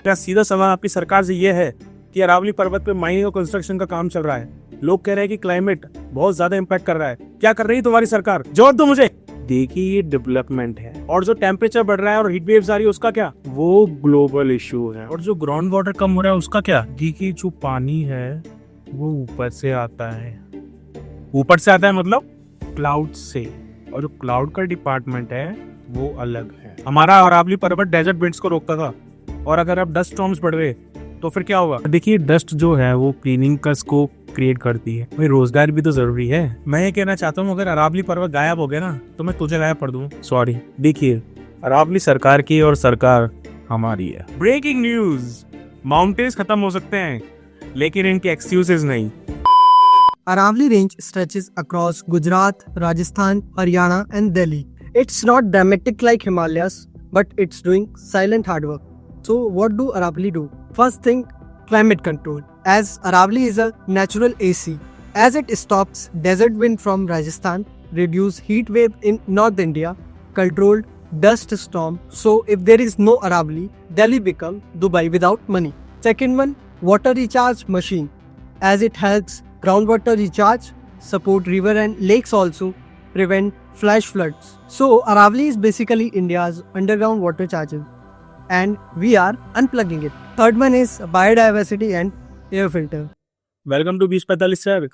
क्या सीधा सवाल आपकी सरकार से ये है कि अरावली पर्वत पे माइनिंग और कंस्ट्रक्शन का काम चल रहा है, लोग कह रहे हैं कि क्लाइमेट बहुत ज्यादा इम्पैक्ट कर रहा है, क्या कर रही है तुम्हारी सरकार? जवाब दो मुझे। देखिए ये डेवलपमेंट है, और जो टेम्परेचर बढ़ रहा है और हीट वेव्स आ रही है उसका क्या? वो ग्लोबल इशू है। और जो ग्राउंड वाटर कम हो रहा है उसका क्या? देखिए जो पानी है वो ऊपर से आता है। ऊपर से आता है मतलब क्लाउड से, और जो क्लाउड का डिपार्टमेंट है वो अलग है। हमारा अरावली पर्वत डेजर्ट विंड्स को रोकता था, और अगर अब डस्ट स्टॉर्म्स बढ़ गए तो फिर क्या होगा? देखिए डस्ट जो है वो क्लीनिंग का स्कोप क्रिएट करती है, भाई रोजगार भी तो जरूरी है। मैं ये कहना चाहता हूँ अगर अरावली पर्वत गायब हो गया ना तो मैं तुझे गायब कर दूँ। सॉरी। देखिए अरावली सरकार की और सरकार हमारी है। ब्रेकिंग न्यूज, माउंटेन्स खत्म हो सकते हैं लेकिन इनके एक्सक्यूजेस नहीं। Aravali range stretches across Gujarat, Rajasthan, Haryana and Delhi. It's not dramatic like Himalayas, but it's doing silent hard work. So what do Aravali do? First thing, climate control. As Aravali is a natural AC, as it stops desert wind from Rajasthan, reduce heat wave in North India, controlled dust storm. So if there is no Aravali, Delhi become Dubai without money. Second one, water recharge machine. As it helps groundwater recharge, support river and lakes also, prevent flash floods. So Aravali is basically India's underground water charger and we are unplugging it. Third one is biodiversity and air filter. Welcome to 2045 sir.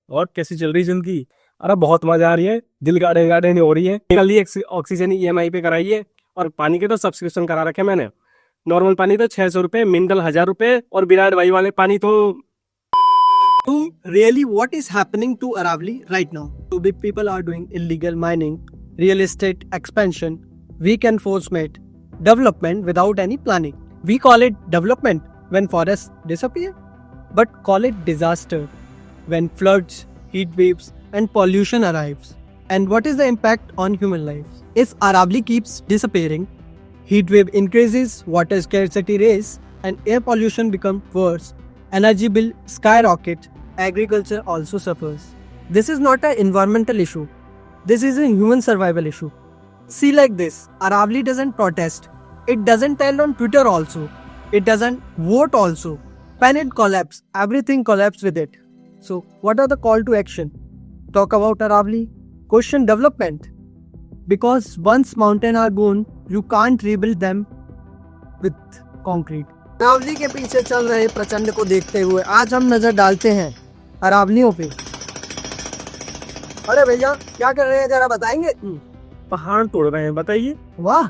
और कैसी चल रही जिंदगी? अरे बहुत मजा आ रही है, दिल गाड़े गाड़े नहीं हो रही है। कल ही ऑक्सीजन EMI पे कराई है, और पानी के तो सब्सक्रिप्शन करा रखे मैंने। नॉर्मल पानी तो 600 रुपए, मिनरल 1000 रुपए, और विराट वाई वाले पानी तो। So really what is happening to Aravali right now? So big people are doing illegal mining, real estate expansion, weak enforcement, development without any planning. We call it development when forests disappear, but call it disaster when floods, heat waves and pollution arrives. And what is the impact on human lives? If Aravali keeps disappearing, heat wave increases, water scarcity raise and air pollution becomes worse. Energy bill skyrocket, agriculture also suffers. This is not an environmental issue. This is a human survival issue. See like this, Aravali doesn't protest. It doesn't tell on Twitter also. It doesn't vote also. When it collapses, everything collapses with it. So what are the call to action? Talk about Aravali. Question development. Because once mountains are gone, you can't rebuild them with concrete. Aravalli के पीछे चल रहे प्रचंड को देखते हुए आज हम नजर डालते हैं अरावलियों पे। अरे भैया क्या कर रहे हैं जरा बताएंगे? पहाड़ तोड़ रहे हैं, बताइए। वाह,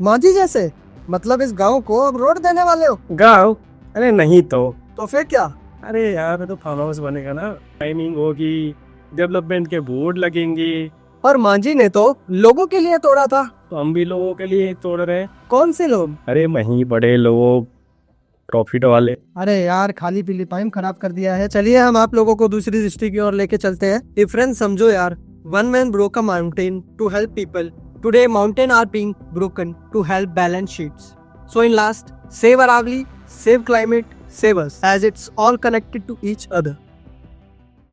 मांझी जैसे। मतलब इस गांव को अब रोड देने वाले हो? गाँव? अरे नहीं तो फिर क्या? अरे यार तो फार्म हाउस बनेगा ना, टाइमिंग होगी, डेवलपमेंट के बोर्ड लगेंगे। और मांझी ने तो लोगों के लिए तोड़ा था, तो हम भी लोगों के लिए तोड़ रहे हैं। कौन से लोग? अरे वही बड़े लोग, प्रॉफिट वाले। अरे यार खाली पीली पाइप खराब कर दिया है। चलिए हम आप लोगों को दूसरी दृष्टि की ओर लेके चलते हैं। डिफरेंस समझो यार। One man broke a mountain to help people. Today mountain are being broken to help balance sheets. So in last, save Aravali, save climate, save us, as it's all connected to each other.